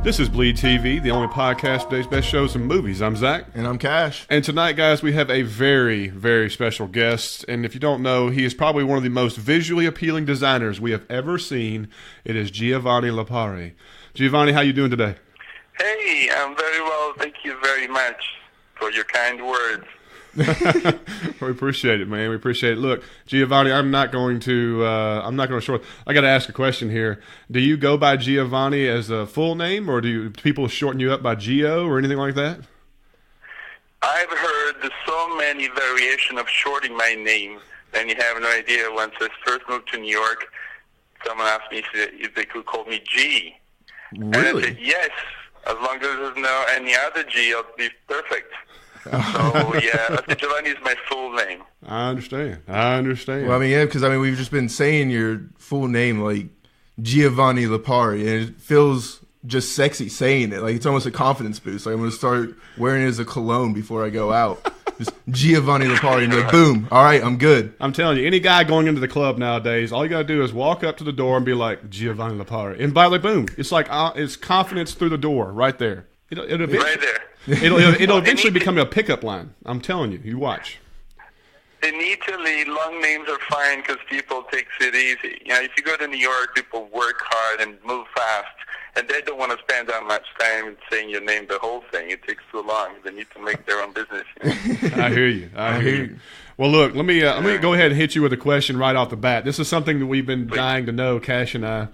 This is Bleed TV, the only podcast for today's best shows and movies. I'm Zach. And I'm Cash. And tonight, guys, we have a very, very special guest. And if you don't know, he is probably one of the most visually appealing designers we have ever seen. It is Giovanni Lipari. Giovanni, how you doing today? Hey, I'm very well. Thank you very much for your kind words. We appreciate it, man. We appreciate it. Look, Giovanni, I'm not going to short. I got to ask a question here. Do you go by Giovanni as a full name, or do people shorten you up by Gio or anything like that? I've heard so many variations of shortening my name, and you have no idea. Once I first moved to New York, someone asked me if they could call me G. Really? And I said, yes, as long as there's no any other G, I'll be perfect. So, yeah, Giovanni is my full name. I understand. Well, I mean, yeah, because we've just been saying your full name, like Giovanni Lipari, and it feels just sexy saying it. Like, it's almost a confidence boost. Like, I'm going to start wearing it as a cologne before I go out. Just Giovanni Lipari, and like, boom, all right, I'm good. I'm telling you, any guy going into the club nowadays, all you got to do is walk up to the door and be like, Giovanni Lipari. And by the way, boom, it's like, it's confidence through the door right there. It'll Right there. It'll eventually become a pickup line. I'm telling you. You watch. In Italy, long names are fine because people take it easy. You know, if you go to New York, people work hard and move fast, and they don't want to spend that much time saying your name, the whole thing. It takes too long. They need to make their own business. You know? I hear you. I hear you. Well, look, let me go ahead and hit you with a question right off the bat. This is something that we've been dying to know, Cash and I.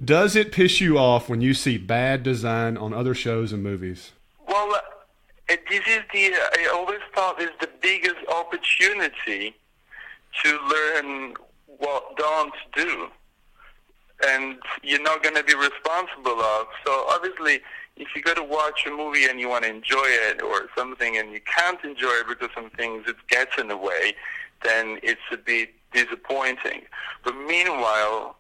Does it piss you off when you see bad design on other shows and movies? Well, I always thought is the biggest opportunity to learn what don't do. And you're not going to be responsible of. So obviously, if you go to watch a movie and you want to enjoy it or something and you can't enjoy it because some things it gets in the way, then it's a bit disappointing. But meanwhile,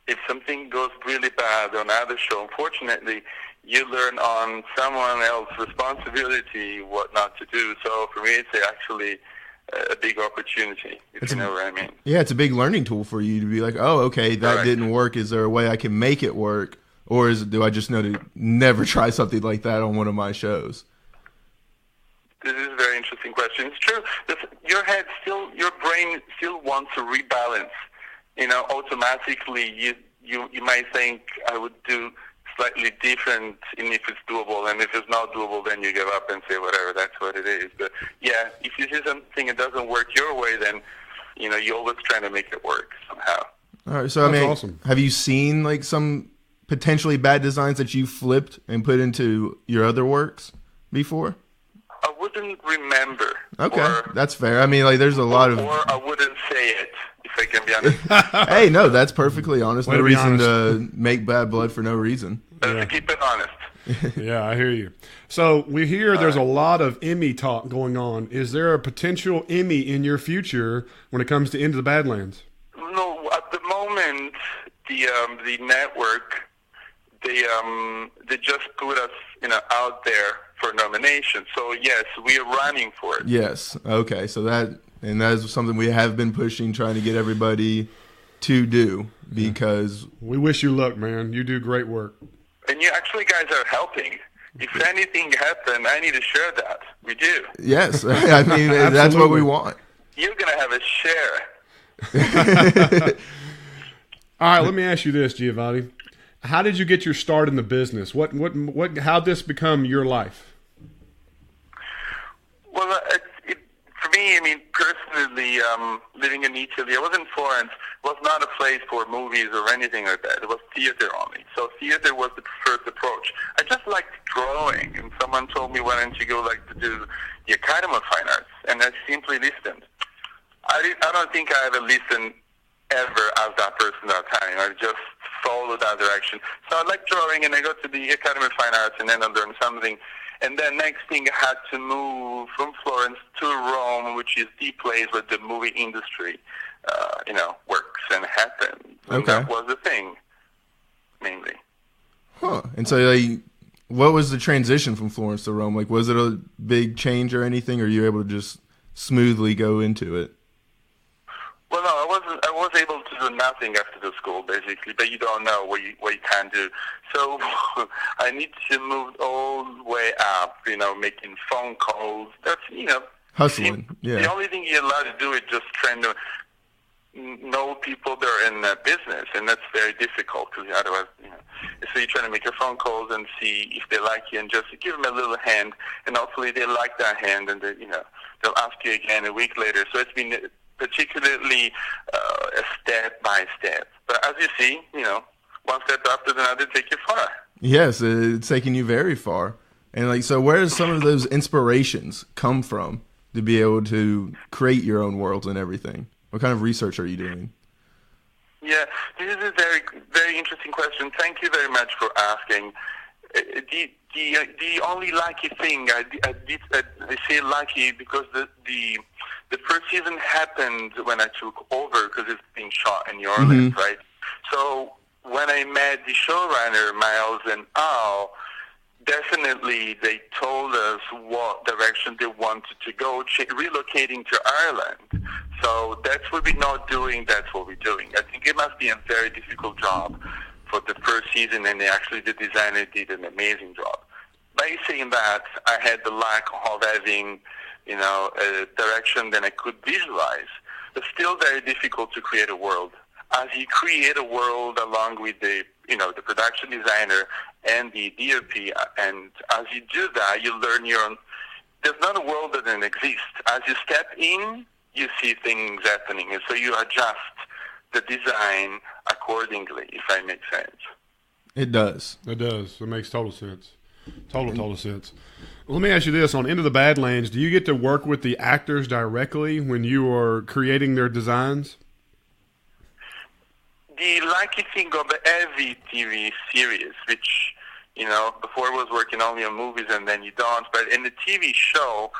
if something goes really bad on another show, unfortunately, you learn on someone else's responsibility what not to do. So for me, it's actually a big opportunity, if you know what I mean. Yeah, it's a big learning tool for you to be like, oh, okay, that didn't work. Is there a way I can make it work? Or do I just know to never try something like that on one of my shows? This is a very interesting question. It's true. Your brain still wants to rebalance. You know, automatically you might think I would do slightly different if it's doable, and if it's not doable, then you give up and say whatever, that's what it is. But yeah, if you see something that doesn't work your way, then you're always trying to make it work somehow. All right, so that's awesome. Have you seen like some potentially bad designs that you flipped and put into your other works before? I wouldn't remember. Okay, that's fair. I mean, like, there's a lot of... Or I wouldn't say it, if I can be honest. Hey, no, that's perfectly honest. Way No to be reason honest. to make bad blood for no reason. To keep it honest. Yeah, I hear you. So we hear there's a lot of Emmy talk going on. Is there a potential Emmy in your future when it comes to Into the Badlands? No, at the moment, the network, they just put us out there for nomination. So yes, we are running for it. Yes. Okay. So that is something we have been pushing, trying to get everybody to do, because we wish you luck, man. You do great work. And you actually guys are helping. If anything happened, I need to share that. We do. Yes. I mean, that's what we want. You're going to have a share. All right, let me ask you this, Giovanni. How did you get your start in the business? How did this become your life? Well, for me, I mean, personally, living in Italy, I was in Florence. It was not a place for movies or anything like that. It was theater only. So theater was the first approach. I just liked drawing, and someone told me, why don't you go to do the Academy of Fine Arts? And I simply listened. I don't think I ever listened ever as that person at that time. I just followed that direction. So I like drawing, and I go to the Academy of Fine Arts, and then I learned something. And then next thing, I had to move from Florence to Rome, which is the place where the movie industry, works and happens. And okay. That was the thing, mainly. Huh. And so, what was the transition from Florence to Rome? Like, was it a big change or anything, or were you able to just smoothly go into it? Well, no, I was able to do nothing after the school, basically, but you don't know what you can do. So I need to move all the way up, making phone calls. That's, hustling. Yeah. The only thing you're allowed to do is just trying to know people that are in business, and that's very difficult because otherwise, so you're trying to make your phone calls and see if they like you, and just give them a little hand, and hopefully they like that hand, and they, they'll ask you again a week later. So it's been particularly a step by step. But as you see, one step after another take you far. Yes, it's taking you very far. And so where does some of those inspirations come from to be able to create your own worlds and everything? What kind of research are you doing? Yeah, this is a very, very interesting question. Thank you very much for asking. The only lucky thing I say lucky because the first season happened when I took over because it's being shot in New Orleans, right? So when I met the showrunner Miles and Al, definitely they told us what direction they wanted to go, relocating to Ireland. So that's what we're not doing, that's what we're doing. I think it must be a very difficult job for the first season, and actually the designer did an amazing job. By saying that, I had the lack of having, a direction that I could visualize. But still very difficult to create a world. As you create a world along with the production designer and the DOP, and as you do that, you learn your own. There's not a world that doesn't exist. As you step in, you see things happening, and so you adjust the design accordingly, if that makes sense. It does. It does. It makes total sense. Total sense. Let me ask you this. On Into the Badlands, do you get to work with the actors directly when you are creating their designs? The lucky thing of every TV series, which, before was working only on movies and then you don't, but in the TV show,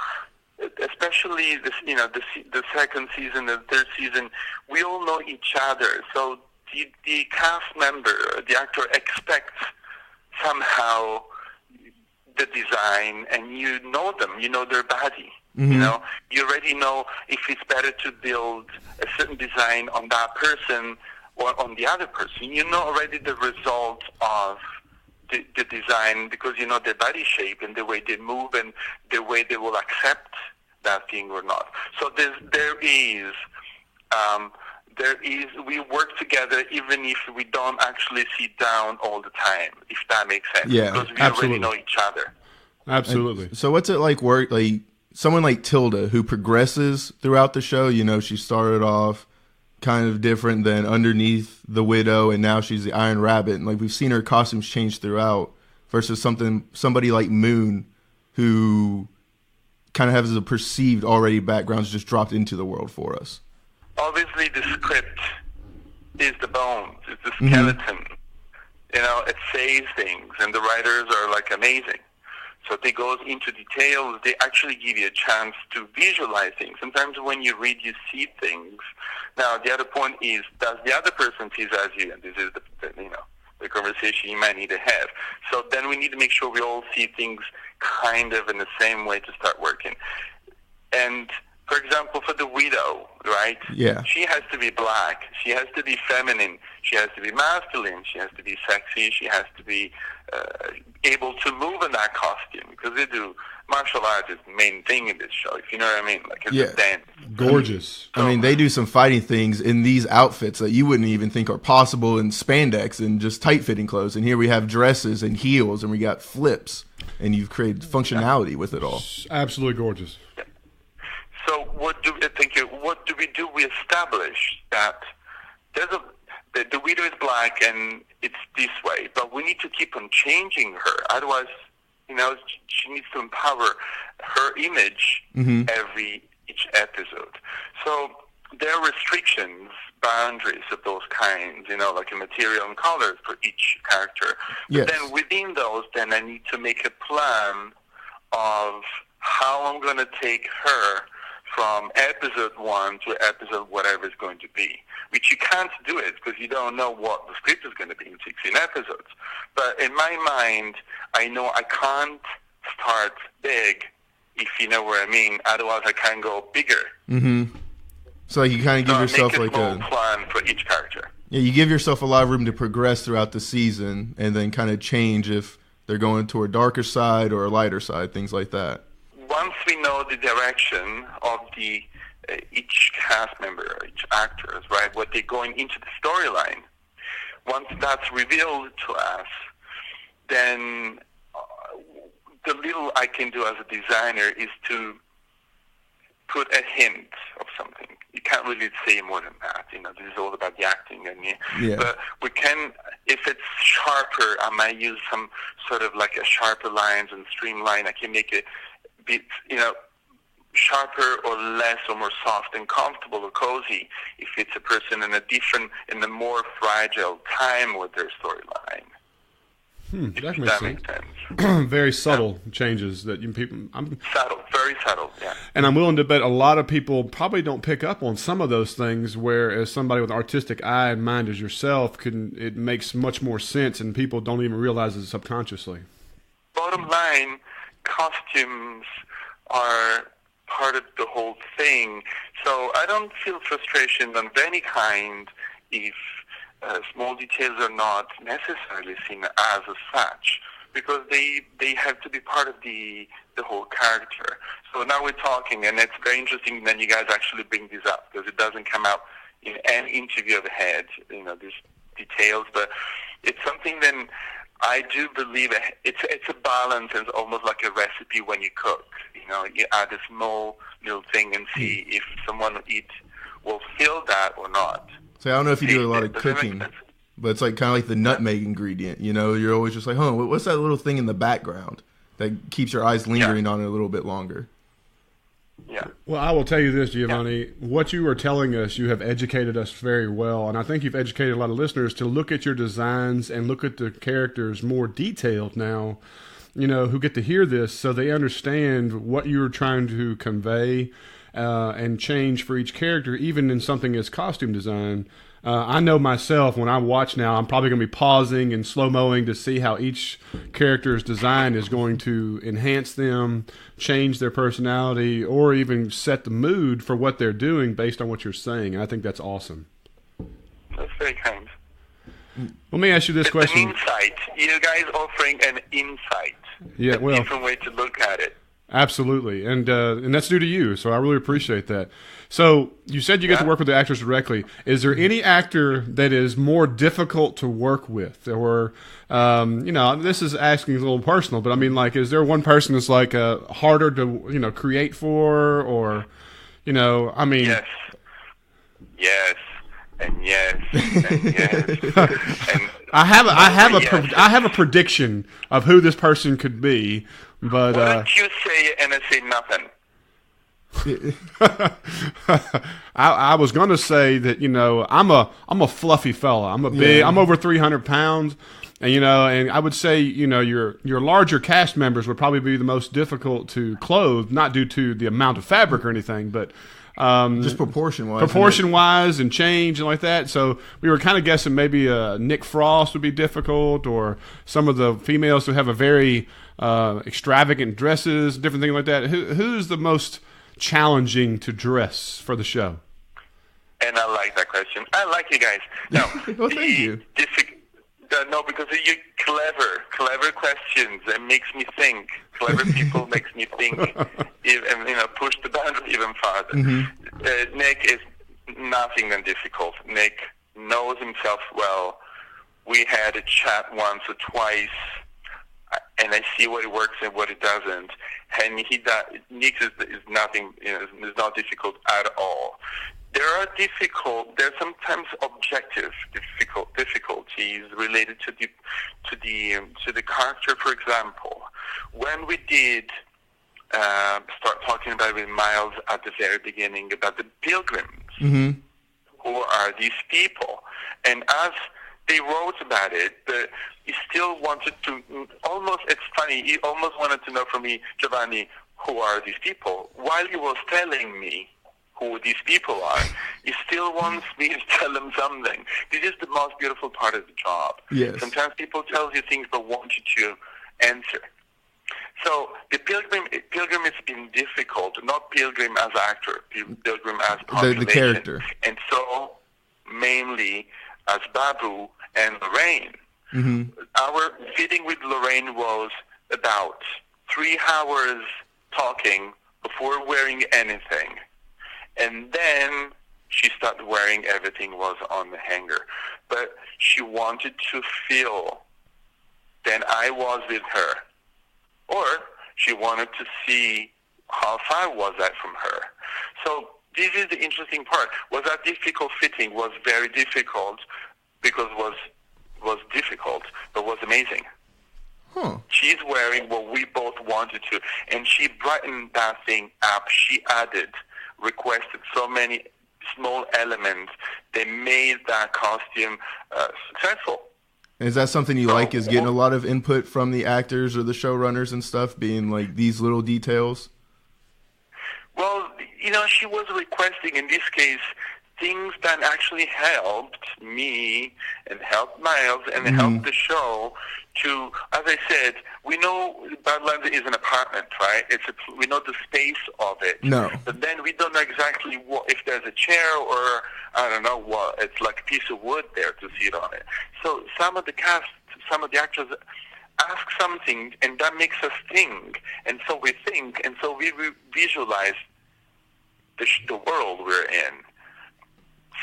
especially the second season, the third season, we all know each other. So the cast member, the actor expects somehow the design, and you know them, you know their body. You already know if it's better to build a certain design on that person or on the other person. You know already the result of the design because you know their body shape and the way they move and the way they will accept that thing or not. So there is we work together even if we don't actually sit down all the time, if that makes sense. Yeah, because we absolutely. already know each other. Absolutely. So what's it like someone like Tilda who progresses throughout the show? She started off kind of different than underneath the Widow, and now she's the Iron Rabbit, and we've seen her costumes change throughout, versus somebody like Moon who kind of has a perceived already backgrounds just dropped into the world for us. Obviously the script is the bones, it's the skeleton. It says things, and the writers are amazing. So they go into details. They actually give you a chance to visualize things. Sometimes when you read, you see things. Now, the other point is, does the other person see as you? And this is the conversation you might need to have. So then we need to make sure we all see things kind of in the same way to start working. And for example, for the Widow, right? Yeah. She has to be black. She has to be feminine. She has to be masculine. She has to be sexy. She has to be able to move in that costume because they do martial arts is the main thing in this show. If you know what I mean, it's a dance. Gorgeous. They do some fighting things in these outfits that you wouldn't even think are possible in spandex and just tight-fitting clothes. And here we have dresses and heels, and we got flips, and you've created functionality with it all. Absolutely gorgeous. So what do we do? We establish that the Widow is black and it's this way, but we need to keep on changing her. Otherwise, she needs to empower her image each episode. So there are restrictions, boundaries of those kinds, like a material and colors for each character. Yes. But then within those, I need to make a plan of how I'm going to take her from episode 1 to episode whatever it's going to be, which you can't do it because you don't know what the script is going to be in 16 episodes. But in my mind, I know I can't start big, if you know what I mean. Otherwise, I can go bigger. So like, you kind of give yourself make like a small plan for each character. Yeah, you give yourself a lot of room to progress throughout the season, and then kind of change if they're going to a darker side or a lighter side, things like that. Once we know the direction of the each cast member, each actors, right, what they're going into the storyline, once that's revealed to us, then the little I can do as a designer is to put a hint of something. You can't really say more than that. You know, this is all about the acting. But we can, if it's sharper, I might use some sort of like a sharper lines and streamline. I can make it bit, sharper or less or more soft and comfortable or cozy if it's a person in a more fragile time with their storyline. That makes sense. Very subtle changes that subtle, very subtle, yeah. And I'm willing to bet a lot of people probably don't pick up on some of those things. Whereas somebody with an artistic eye and mind as yourself, it makes much more sense, and people don't even realize it subconsciously. Bottom line, costumes are part of the whole thing. So I don't feel frustration of any kind if small details are not necessarily seen as such, because they have to be part of the whole character. So now we're talking, and it's very interesting that you guys actually bring this up, because it doesn't come out in any interview I've had, these details, but it's something that I do believe it's a balance, and it's almost like a recipe when you cook. You add a small little thing and see if someone will feel that or not. So I don't know if you do a lot of cooking, but it's like kind of like the nutmeg ingredient. You're always just like, what's that little thing in the background that keeps your eyes lingering on it a little bit longer? Yeah. Well, I will tell you this, Giovanni. What you are telling us, you have educated us very well, and I think you've educated a lot of listeners to look at your designs and look at the characters more detailed now, who get to hear this, so they understand what you're trying to convey and change for each character, even in something as costume design. I know myself, when I watch now, I'm probably going to be pausing and slow-moing to see how each character's design is going to enhance them, change their personality, or even set the mood for what they're doing based on what you're saying. I think that's awesome. That's very kind. Let me ask you this question. An insight. You guys offering an insight. Yeah, a different way to look at it. Absolutely, and that's due to you, so I really appreciate that. So you said you get to work with the actors directly. Is there any actor that is more difficult to work with? Or, this is asking a little personal, but I mean, like, is there one person that's like harder to, create for, or, I mean... Yes, and yes, and yes. And I have a prediction of who this person could be, but why don't you say it and I say nothing? I was going to say that I'm a fluffy fella. I'm I'm over 300 pounds, and and I would say your larger cast members would probably be the most difficult to clothe, not due to the amount of fabric or anything, but just proportion wise and change and like that. So we were kind of guessing maybe Nick Frost would be difficult, or some of the females who have a very extravagant dresses, different things like that. Who's the most challenging to dress for the show? And I like that question. I like you guys. No, well, thank you. No, because you're clever questions. It makes me think. Clever people makes me think, and push the boundary even farther. Mm-hmm. Nick is nothing than difficult. Nick knows himself well. We had a chat once or twice, and I see what it works and what it doesn't. And Nick is nothing. Is not difficult at all. There are sometimes objective difficulties related to the character. For example, when we did start talking about with Miles at the very beginning about the pilgrims, mm-hmm. who are these people, and as they wrote about it, but he still wanted to it's funny, he almost wanted to know from me, Giovanni, who are these people? While he was telling me who these people are, he still wants me to tell him something. This is the most beautiful part of the job. Yes. Sometimes people tell you things but want you to answer. So the Pilgrim has been difficult, not Pilgrim as actor, Pilgrim as population. The character. And so mainly as Babu and Lorraine. Mm-hmm. Our fitting with Lorraine was about 3 hours talking before wearing anything. And then she started wearing everything was on the hanger. But she wanted to feel that I was with her. Or she wanted to see how far was that from her. So this is the interesting part. Was that difficult fitting? Was very difficult because was difficult, but was amazing. Huh. She's wearing what we both wanted to, and she brightened that thing up. She added, requested so many small elements. They made that costume successful. Is that something you like, is getting a lot of input from the actors or the showrunners and stuff, being like these little details? Well, she was requesting, in this case, things that actually helped me and helped Miles and helped the show to, as I said, we know Badlands is an apartment, right? We know the space of it. No. But then we don't know exactly if there's a chair or, I don't know what, it's like a piece of wood there to sit on it. So some of the cast, some of the actors ask something, and that makes us think. And so we think, and so we visualize the world we're in.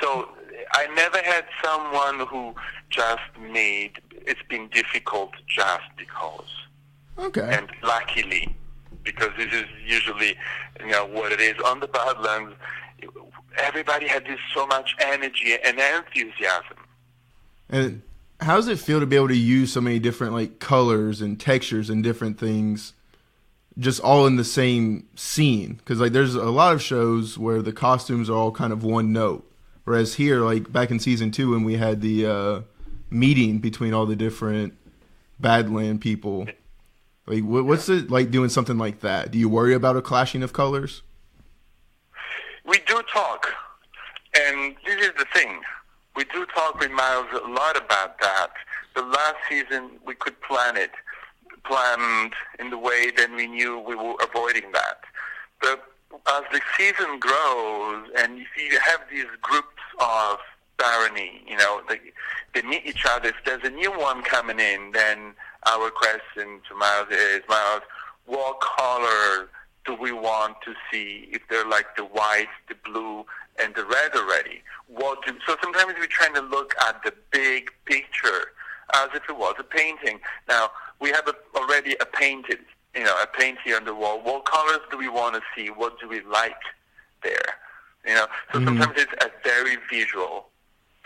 So I never had someone who just made it's been difficult just because. Okay. And luckily, because this is usually what it is on the Badlands, everybody had this so much energy and enthusiasm. And how does it feel to be able to use so many different like colors and textures and different things, just all in the same scene? Because like there's a lot of shows where the costumes are all kind of one note. Whereas here, like back in season 2, when we had the meeting between all the different Badland people, like what's it like doing something like that? Do you worry about a clashing of colors? We do talk, and this is the thing. We do talk with Miles a lot about that. The last season, we could planned in the way that we knew we were avoiding that. But as the season grows, and you see, you have these groups of barony, they meet each other. If there's a new one coming in, then our question to Miles is, Miles, what color do we want to see? If they're like the white, the blue, and the red already. So sometimes we're trying to look at the big picture as if it was a painting. Now, we have already a paint here on the wall. What colors do we want to see? What do we like there? So sometimes it's a very visual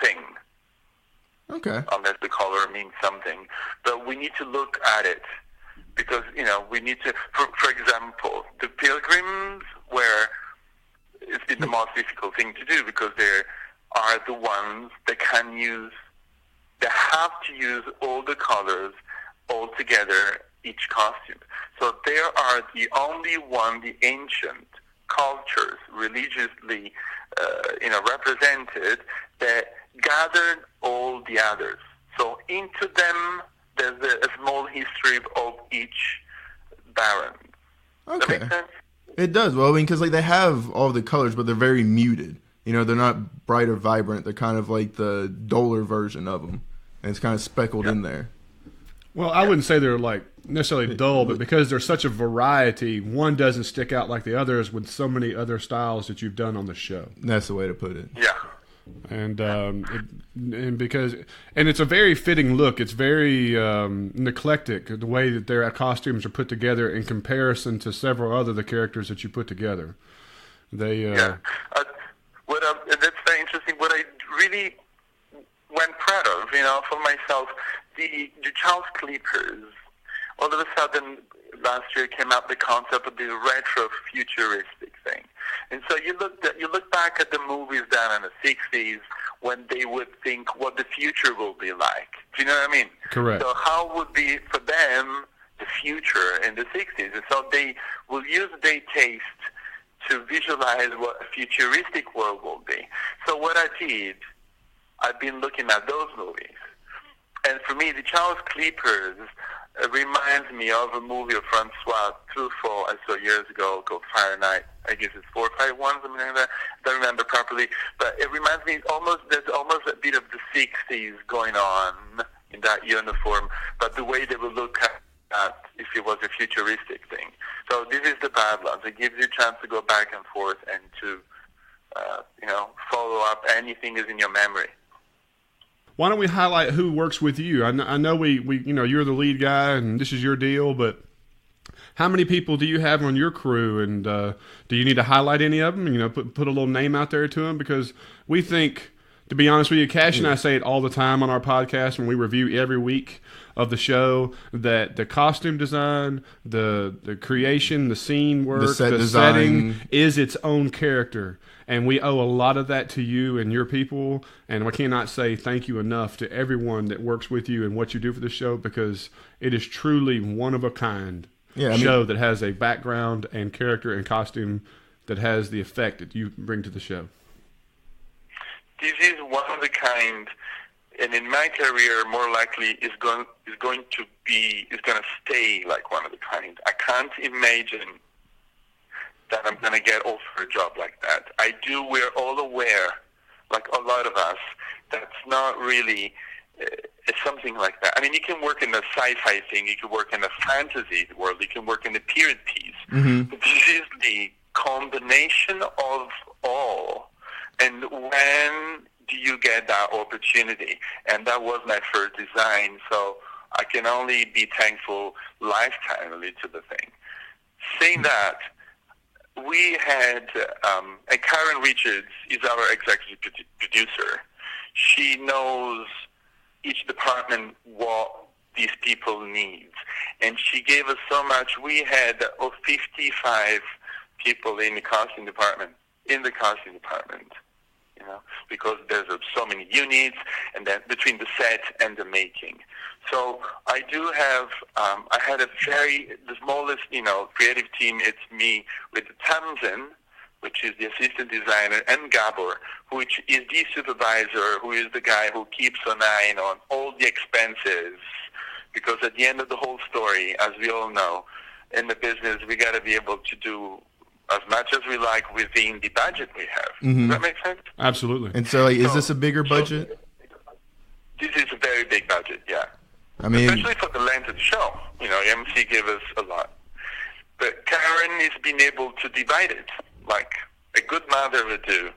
thing. Okay. Unless the color means something. But we need to look at it because, we need to, for example, the Pilgrims, where it's been the most difficult thing to do because they are the ones that they have to use all the colors all together, each costume. So they are the only one, the ancient cultures, religiously, represented, that gathered all the others. So into them, there's a small history of each baron. Okay. Does that make sense? It does. Well, I mean, because like they have all the colors, but they're very muted. They're not bright or vibrant. They're kind of like the duller version of them, and it's kind of speckled in there. Well, I wouldn't say they're like necessarily dull, but because there's such a variety, one doesn't stick out like the others with so many other styles that you've done on the show. That's the way to put it. Yeah. And it's a very fitting look. It's very eclectic, the way that their costumes are put together in comparison to several other the characters that you put together. That's very interesting. What I really went proud of, for myself, the Charles Clippers. All of a sudden, last year came out the concept of the retro futuristic thing. And so you look back at the movies down in the 60s when they would think what the future will be like. Do you know what I mean? Correct. So how would be for them the future in the 60s? And so they will use their taste to visualize what a futuristic world will be. So what I did, I've been looking at those movies. And for me, the Charles Clippers, reminds me of a movie of Francois Truffaut I saw years ago called Fahrenheit. I guess it's 451, something like that. I don't remember properly, but it reminds me there's almost a bit of the 60s going on in that uniform, but the way they will look at that if it was a futuristic thing. So this is the Badlands. It gives you a chance to go back and forth and to, follow up anything is in your memory. Why don't we highlight who works with you? I know we you're the lead guy and this is your deal, but how many people do you have on your crew, and do you need to highlight any of them? Put a little name out there to them, because we think, to be honest with you, Cash and I say it all the time on our podcast when we review every week of the show, that the costume design, the creation, the scene work, the setting is its own character. And we owe a lot of that to you and your people. And we cannot say thank you enough to everyone that works with you and what you do for the show, because it is truly one of a kind show that has a background and character and costume that has the effect that you bring to the show. This is one of a kind, and in my career, more likely is going to stay like one of a kind. I can't imagine that I'm going to get offered a job like that. We're all aware, like a lot of us, that's not really something like that. I mean, you can work in a sci-fi thing, you can work in a fantasy world, you can work in a period piece. Mm-hmm. But this is the combination of all. And when do you get that opportunity? And that was my first design, so I can only be thankful lifetime to the thing. Saying that, we had, and Karen Richards is our executive producer. She knows each department what these people need. And she gave us so much. We had 55 people in the casting department, because there's so many units, and then between the set and the making. So I do have, I had the smallest, creative team. It's me with Tamsin, which is the assistant designer, and Gabor, which is the supervisor, who is the guy who keeps an eye on all the expenses. Because at the end of the whole story, as we all know, in the business, we got to be able to do as much as we like within the budget we have. Mm-hmm. Does that make sense? Absolutely. And so, is this a bigger budget? This is a very big budget, yeah. I mean, especially for the length of the show. AMC gave us a lot. But Karen has been able to divide it like a good mother would do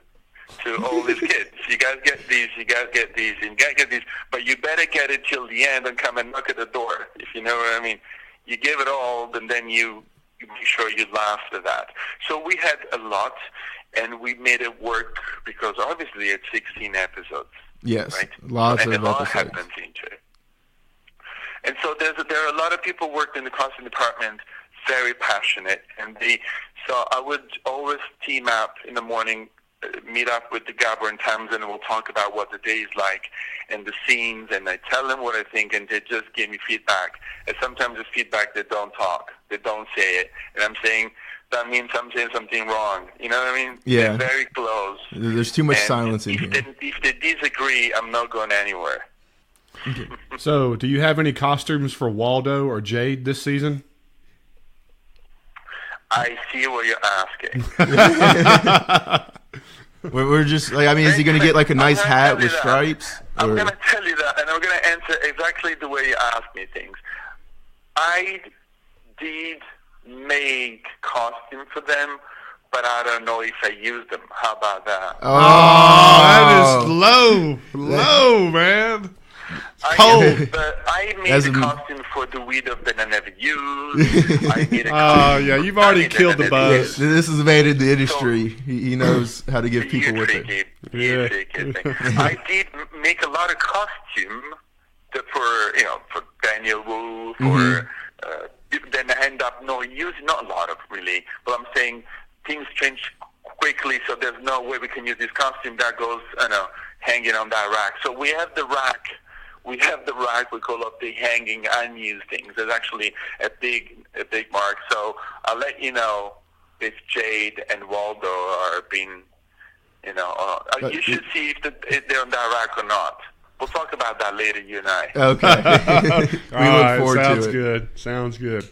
to all his kids. You guys get these, you guys get these, and you guys get these, but you better get it till the end and come and knock at the door, if you know what I mean. You give it all, and then you make sure you laugh at that. So we had a lot, and we made it work, because obviously it's 16 episodes. Yes, right? lots and of a lot episodes. happens into it. And so there are a lot of people worked in the costume department, very passionate, so I would always team up in the morning, meet up with the Gabor and Tamsin, and we'll talk about what the day is like and the scenes, and I tell them what I think, and they just give me feedback. And sometimes the feedback, they don't talk, they don't say it, and I'm saying, that means I'm saying something wrong. You know what I mean? Yeah. They're very close. There's too much silence in here. If they disagree, I'm not going anywhere. Okay. So, do you have any costumes for Waldo or Jade this season? I see what you're asking. We're just like, I mean, is he going to get like a nice hat with stripes? I'm going to tell you that, and I'm going to answer exactly the way you asked me things. I did make costume for them, but I don't know if I used them. How about that? Oh, that is low, man. Cold. I made a costume for the widow that I never used. I made a yeah, you've already killed the buzz. Yeah, this is made in the industry. He knows how to give people with it. I did make a lot of costume for Daniel Wu, for then I end up using, not a lot of really, but I'm saying things change quickly, so there's no way we can use this costume that goes, hanging on that rack. So we have the rack. We call it the hanging unused things. There's actually a big mark. So I'll let you know if Jade and Waldo are being, you should see if they're on that rack or not. We'll talk about that later, you and I. Okay. We look forward to it. Sounds good. Sounds good.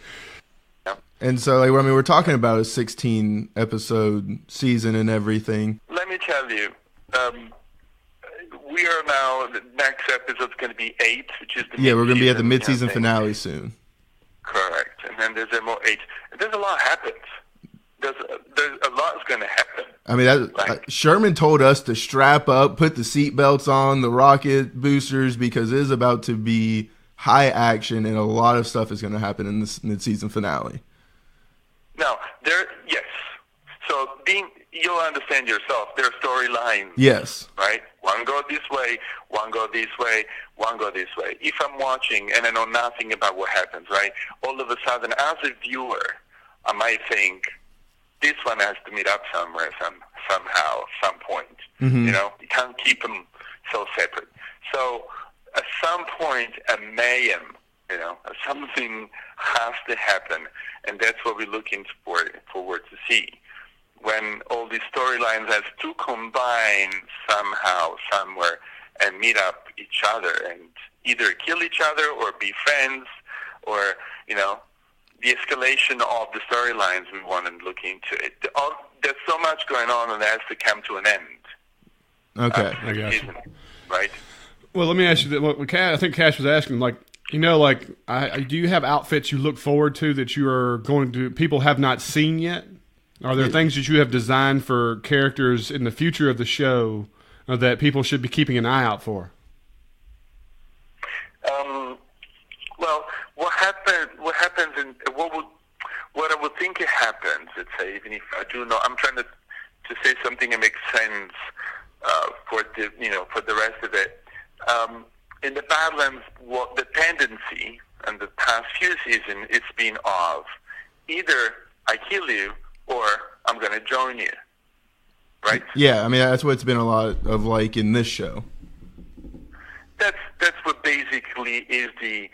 And so, like, I mean, we're talking about a 16-episode season and everything. Let me tell you, we are now, the next episode's going to be 8, which is the Yeah, we're going to be at the mid-season mid-season finale soon. Correct. And then there's more 8. And there's a lot happens. There's a lot is going to happen. I mean, Sherman told us to strap up, put the seatbelts on, the rocket boosters, because it is about to be high action, and a lot of stuff is going to happen in this mid-season finale. Now, yes. So you'll understand yourself. There are storylines. Yes. Right? One go this way, one go this way, one go this way. If I'm watching and I know nothing about what happens, right? All of a sudden, as a viewer, I might think, this one has to meet up somewhere, somehow, some point. Mm-hmm. You know, you can't keep them so separate. So at some point, a mayhem, you know, something has to happen, and that's what we're looking forward to see. When all these storylines have to combine somehow, somewhere, and meet up each other, and either kill each other or be friends, or, you know, the escalation of the storylines we want to look into it. There's so much going on, and it has to come to an end. Okay. I got you. Right? Well, let me ask you, I think Cash was asking, like, you know, like, do you have outfits you look forward to that you are going to, people have not seen yet? Are there things that you have designed for characters in the future of the show that people should be keeping an eye out for? Well, what happens, and what I would think it happens. Let's say, even if I do know, I'm trying to say something that makes sense for the rest of it. In the Badlands, what the tendency in the past few seasons, it's been of either I kill you or I'm going to join you, right? Yeah, I mean, that's what it's been a lot of, like, in this show. That's what basically is the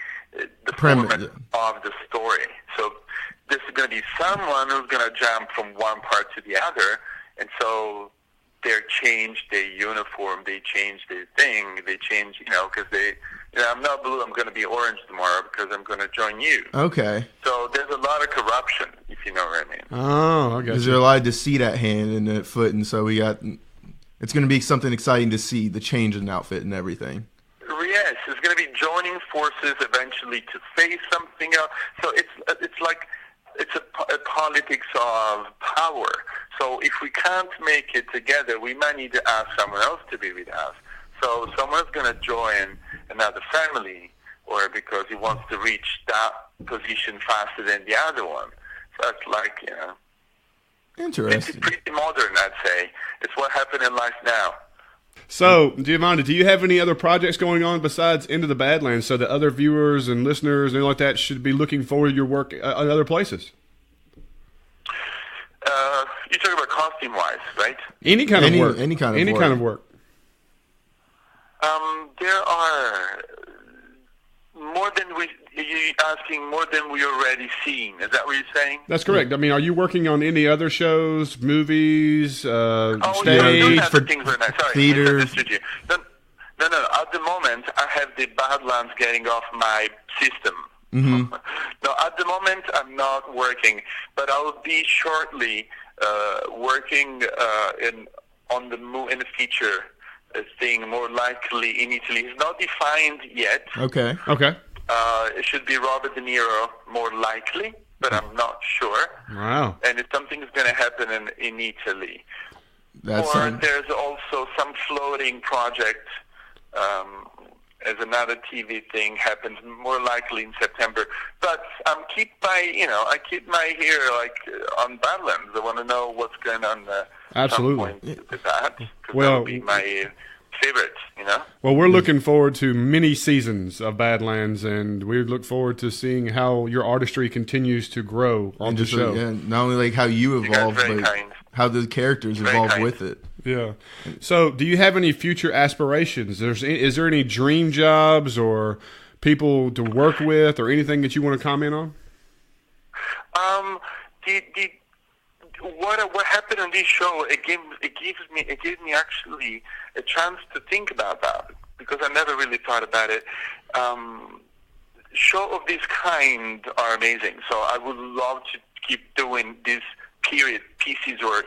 premise format of the story. So this is going to be someone who's going to jump from one part to the other, and so they change their uniform, they change their thing, they change, because I'm not blue, I'm going to be orange tomorrow because I'm going to join you. Okay. So there's a lot of corruption, if you know what I mean. Oh, I got you. Is there a lot of deceit at hand and at foot, and so it's going to be something exciting to see, the change in outfit and everything. Yes, it's going to be joining forces eventually to face something else. So it's like it's a politics of power. So if we can't make it together, we might need to ask someone else to be with us. So someone's going to join another family, or because he wants to reach that position faster than the other one. So it's like, Interesting. it's pretty modern, I'd say. It's what happened in life now. So, Giovanni, do you have any other projects going on besides Into the Badlands so that other viewers and listeners and anything like that should be looking forward to your work at other places? You're talking about costume-wise, right? Any kind of work. Any kind of work. There are you're asking more than we already seen. Is that what you're saying? That's correct. I mean, are you working on any other shows, movies, stage? Those other things right now. Sorry, theater? No. At the moment, I have the Badlands getting off my system. Mm-hmm. No, at the moment, I'm not working, but I'll be shortly working in the feature thing, more likely in Italy. It's not defined yet. Okay. It should be Robert De Niro, more likely, but I'm not sure. Wow. And it's something that's going to happen in Italy. There's There's also some floating project as another TV thing happens, more likely in September. But I keep my ear on Badlands. I want to know what's going on. Absolutely. Some point with that, because Well, that would be my favorite. Well, we're looking forward to many seasons of Badlands, and we look forward to seeing how your artistry continues to grow on the show. Not only like how you evolve, but how the characters evolve with it. Yeah. So, do you have any future aspirations? Is there any dream jobs or people to work with, or anything that you want to comment on? What happened on this show? It gave me actually a chance to think about that, because I never really thought about it. Show of this kind are amazing. So I would love to keep doing these period pieces or,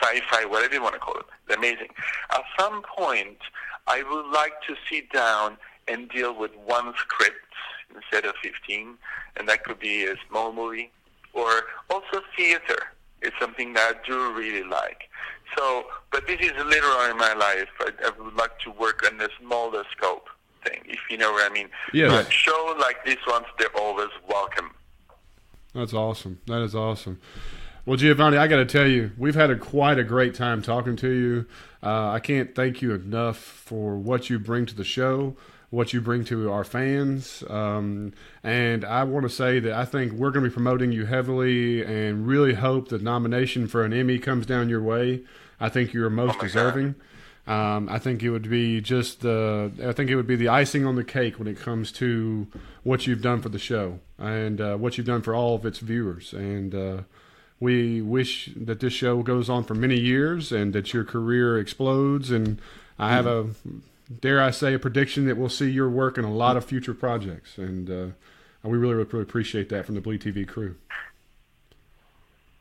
sci-fi, whatever you want to call it. They're amazing. At some point, I would like to sit down and deal with one script instead of 15, and that could be a small movie. Or also theater is something that I do really like. So, but this is later on in my life. I would like to work on a smaller scope thing, if you know what I mean. Yeah. But shows like this ones, they're always welcome. That's awesome. That is awesome. Well, Giovanni, I got to tell you, we've had quite a great time talking to you. I can't thank you enough for what you bring to the show, what you bring to our fans. And I want to say that I think we're going to be promoting you heavily and really hope the nomination for an Emmy comes down your way. I think you're most deserving. I think it would be the icing on the cake when it comes to what you've done for the show and what you've done for all of its viewers. And we wish that this show goes on for many years and that your career explodes. And I have dare I say, a prediction that we'll see your work in a lot of future projects. And we really appreciate that from the BleedTV crew.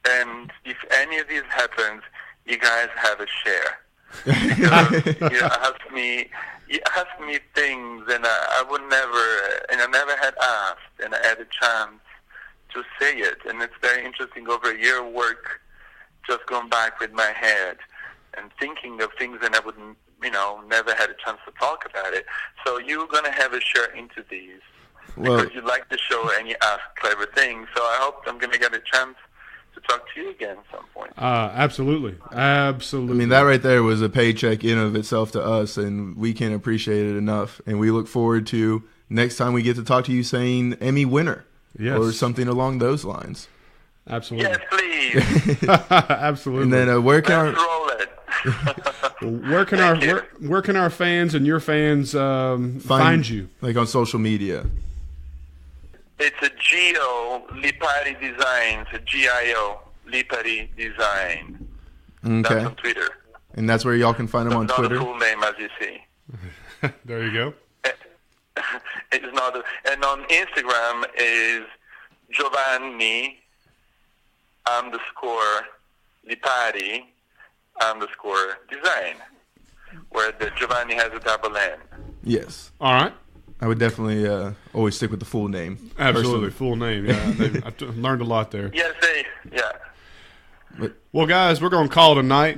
And if any of this happens, you guys have a share. Because you ask me things, and I would never, and I never had asked, and I had a chance to say it. And it's very interesting, over a year of work, just going back with my head and thinking of things that I wouldn't, never had a chance to talk about it. So you're going to have a share into these because you like the show and you ask clever things. So I hope I'm going to get a chance to talk to you again at some point. Absolutely. I mean, that right there was a paycheck in of itself to us, and we can't appreciate it enough. And we look forward to next time we get to talk to you saying Emmy winner. Yes. Or something along those lines. Absolutely. Yes, please. Absolutely. And then where can where can our fans and your fans find you? Like on social media. It's a Gio Lipari Designs, a Gio Lipari Design. Okay. That's on Twitter. And that's where y'all can find him on Twitter. Not a full name, as you see. There you go. It's not, and on Instagram is Giovanni _Lipari _design, where the Giovanni has a double N. Yes. All right. I would definitely always stick with the full name. Absolutely, full name. Yeah, I've learned a lot there. Yes, yeah. Well, guys, we're going to call it a night.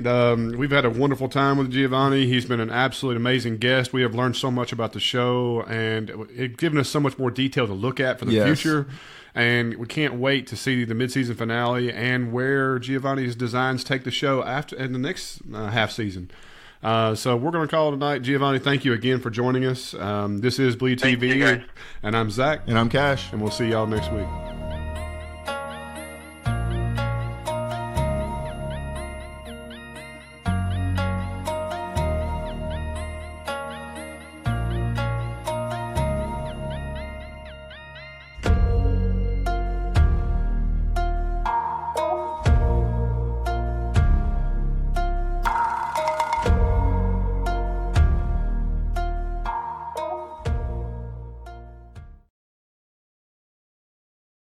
We've had a wonderful time with Giovanni. He's been an absolutely amazing guest. We have learned so much about the show, and it's given us so much more detail to look at for the future. And we can't wait to see the mid-season finale and where Giovanni's designs take the show in the next half season. So we're going to call it a night. Giovanni, thank you again for joining us. This is BleedTV, and I'm Zach. And I'm Cash. And we'll see y'all next week.